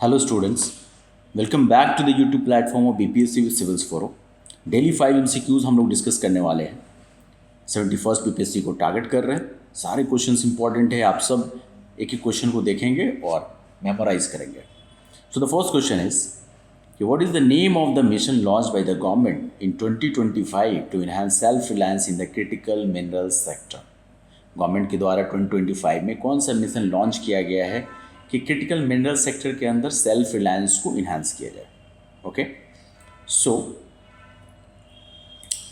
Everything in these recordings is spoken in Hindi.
Hello students, welcome back to the YouTube platform of BPSC with Civils Forum. Daily 5 MCQs हम लोग डिस्कस करने वाले हैं। 71st BPSC को टारगेट कर रहे हैं। सारे क्वेश्चंस इंपॉर्टेंट है, आप सब एक एक क्वेश्चन को देखेंगे और मेमोराइज करेंगे। So the first question is कि what is the name of the mission launch by the government in 2025 to enhance self reliance in the critical minerals sector. Government के द्वारा 2025 में कौन सा मिशन लॉन्च किया गया है कि क्रिटिकल मिनरल सेक्टर के अंदर सेल्फ रिलायंस को इन्हांस किया जाए। Okay, so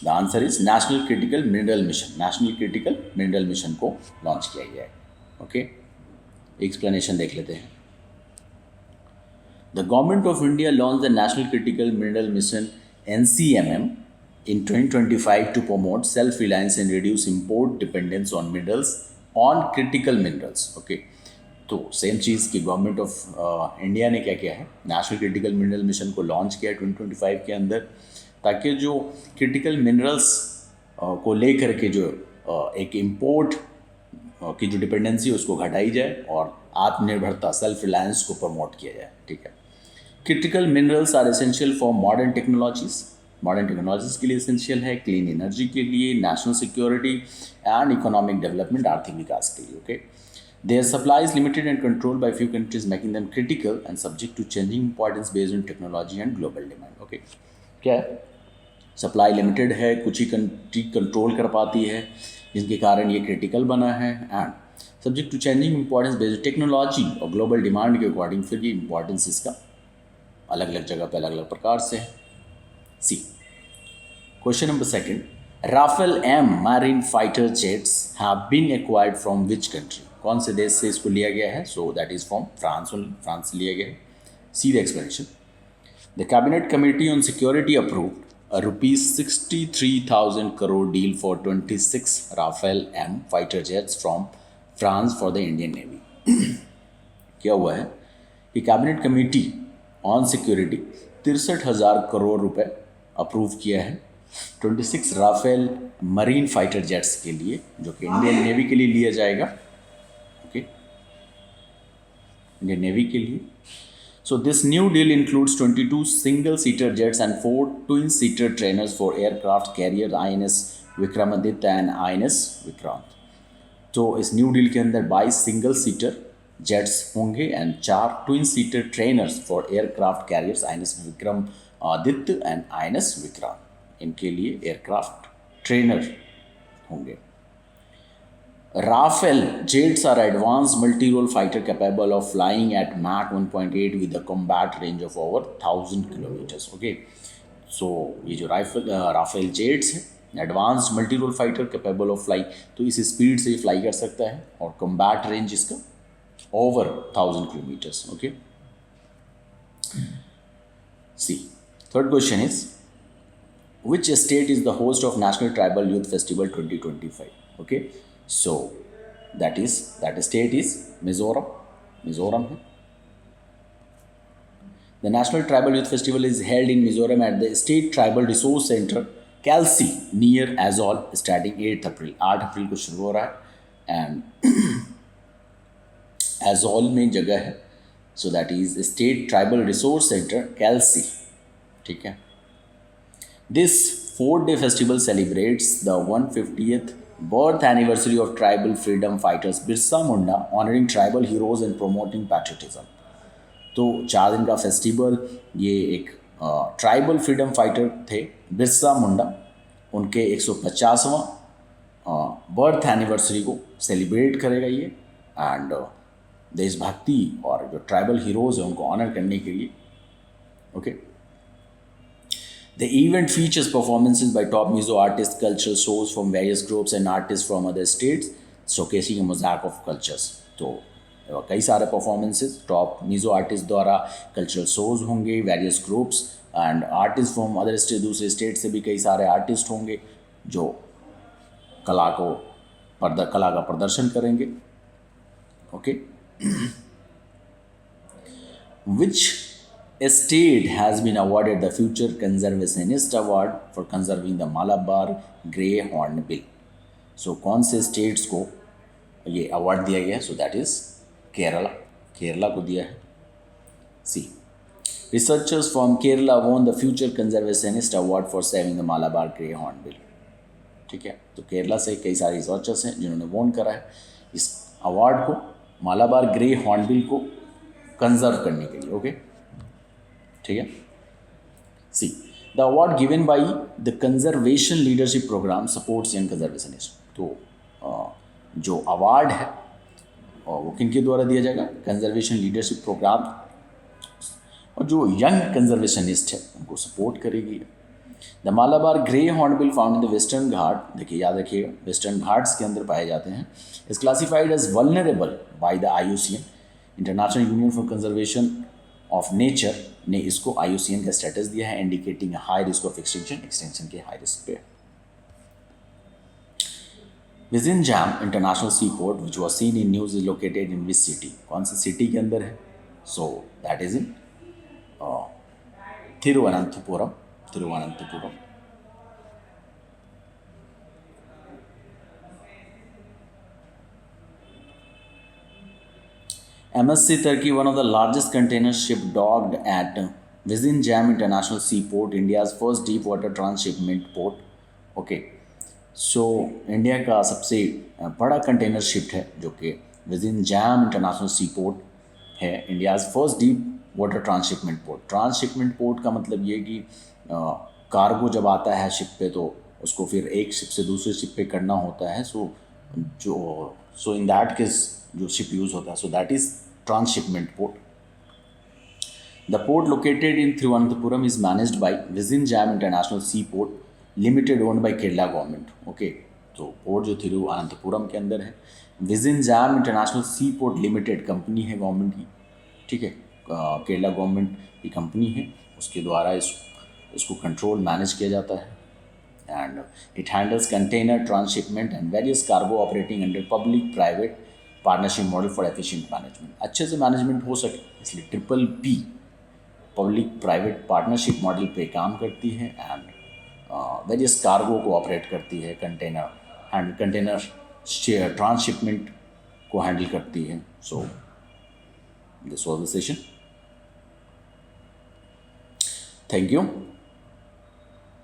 the answer is national critical mineral mission. National critical mineral mission को लॉन्च किया गया है। ओके, एक्सप्लेनेशन देख लेते हैं। The government of India launch the national critical mineral mission NCMM in 2025 to promote self-reliance and reduce import dependence on minerals on critical minerals. Okay, तो सेम चीज़ की गवर्नमेंट ऑफ इंडिया ने क्या किया है, नेशनल क्रिटिकल मिनरल मिशन को लॉन्च किया है 2025 के अंदर, ताकि जो क्रिटिकल मिनरल्स को लेकर के जो एक इम्पोर्ट की जो डिपेंडेंसी है उसको घटाई जाए और आत्मनिर्भरता सेल्फ रिलायंस को प्रमोट किया जाए। ठीक है, critical minerals are essential for modern technologies. Modern technologies के लिए एसेंशियल है, क्लीन एनर्जी के लिए, national security and economic development, आर्थिक विकास के लिए। Okay, their supply is limited and controlled by few countries, making them critical and subject to changing importance based on technology and global demand. Okay, क्या है, सप्लाई लिमिटेड है, कुछ ही कंट्री कंट्रोल कर पाती है, जिसके कारण ये क्रिटिकल बना है, and subject to changing importance based technology और ग्लोबल डिमांड के अकॉर्डिंग फिर ये इंपॉर्टेंस इसका अलग अलग जगह पे अलग अलग प्रकार से है। See question number second, Rafale M marine fighter jets have been acquired from which country. कौन से देश से इसको लिया गया है? So that is from France. France से लिया गया है। See the explanation. The cabinet committee on security approved a rupees 63,000 crore deal for 26 Rafale M fighter jets from France for the Indian Navy। क्या हुआ है कि cabinet committee on security 63,000 crore रुपए अप्रूव किया है 26 राफेल मरीन फाइटर जेट्स के लिए, जो कि इंडियन नेवी के लिए लिया जाएगा। ओके, इंडियन नेवी के लिए। So this new deal includes 22 single-seater jets and 4 twin-seater trainers for aircraft carrier INS Vikramaditya and INS Vikrant. तो इस न्यू डील के अंदर 22 सिंगल सीटर जेट्स होंगे and 4 twin seater trainers for aircraft carriers INS Vikramaditya and INS Vikrant. इनके लिए एयरक्राफ्ट ट्रेनर होंगे। Rafale jets are advanced multi-role fighter capable of flying at Mach 1.8 with a combat range of over 1,000 kilometers. Okay, so ये जो राफेल जेट्स है advanced multi role fighter capable of fly, तो इस स्पीड से फ्लाई कर सकता है और कम्बैट रेंज इसका over 1,000 kilometres. Okay, see third question is which state is the host of National Tribal Youth Festival 2025? Okay, so that state is Mizoram। Mizoram है। The National Tribal Youth Festival is held in Mizoram at the State Tribal Resource Center Kalsi near Azol starting 8 अप्रैल। 8 अप्रैल को शुरू हो रहा है एंड Azol में जगह है, so that is State Tribal Resource Center Kalsi। ठीक है, this 4-day festival celebrates the 150th birth anniversary of tribal freedom fighters Birsa Munda, honoring tribal heroes and promoting patriotism। तो 4 दिन का फेस्टिवल ये एक ट्राइबल फ्रीडम फाइटर थे बिरसा मुंडा, उनके 150वां बर्थ एनिवर्सरी को सेलिब्रेट करेगा ये, एंड देशभक्ति और जो ट्राइबल हीरोज़ हैं उनको ऑनर करने के लिए। Okay, The event features performances by top Mizo artists, cultural shows from various groups and artists from other states, showcasing a mosaic of cultures। तो कई सारे परफॉर्मेंसेस टॉप मिज़ो आर्टिस्ट द्वारा, कल्चरल शोज होंगे, various groups and artist from other state, दूसरे स्टेट से भी कई सारे आर्टिस्ट होंगे जो कला का प्रदर्शन करेंगे। Okay, which state has been awarded the Future Conservationist Award for conserving the Malabar Grey Hornbill। So कौन से स्टेट्स को ये अवार्ड दिया गया? सो दैट इज केरला। केरला को दिया है। सी, researchers from Kerala won the Future Conservationist Award for saving the Malabar grey hornbill. ठीक है, तो केरला से कई सारे रिसर्चर्स हैं जिन्होंने वोन करा है इस अवार्ड को मालाबार ग्रे हॉर्नबिल को कंजर्व करने के लिए. ओके, ठीक है. See, the award given by the conservation leadership programme supports young conservationist. तो जो अवार्ड है वो किन के द्वारा दिया जाएगा? कंजर्वेशन लीडरशिप प्रोग्राम, और जो यंग कंजर्वेशनिस्ट है उनको सपोर्ट करेगी. The Malabar grey hornbill found in the western Ghat, देखिए याद रखिएगा वेस्टर्न घाट्स के अंदर पाए जाते हैं, is classified as vulnerable by the IUCN, International Union for Conservation of Nature ने इसको IUCN का स्टेटस दिया है, indicating high risk of extension के हाई रिस्क पे. Vizinjam International Seaport, which was seen in news, is located in which city? कौन सी सिटी के अंदर है? So that is in Thiruvananthapuram. Thiruvananthapuram. MSC Turkey, one of the largest container ship docked at Vizinjam International Seaport, India's first deep water transshipment port. Okay. So India का सबसे बड़ा कंटेनर शिप है जो कि विजिनजैम इंटरनेशनल सी पोर्ट है, India's first deep water transshipment port. Transshipment port का मतलब ये कि कार्गो जब आता है शिप पे तो उसको फिर एक शिप से दूसरे शिप पे करना होता है. सो इन दैट केस जो शिप यूज़ होता है, so that is transshipment port. The port located in Thiruvananthapuram is managed by Vizhinjam international sea port limited owned by Kerala government. Okay, तो पोर्ट जो थिरुवनंतपुरम के अंदर है, Vizhinjam international sea port limited company है गवर्नमेंट की. ठीक है, केरला गवर्नमेंट की कंपनी है, उसके द्वारा इसको कंट्रोल मैनेज किया जाता है. And it handles container transshipment and various cargo operating under public private partnership model for efficient management. अच्छे से मैनेजमेंट हो सके इसलिए PPP public private partnership model पे काम करती है एंड वेरियस कार्गो को ऑपरेट करती है, कंटेनर ट्रांसशिपमेंट को हैंडल करती है. So this was the session. Thank you.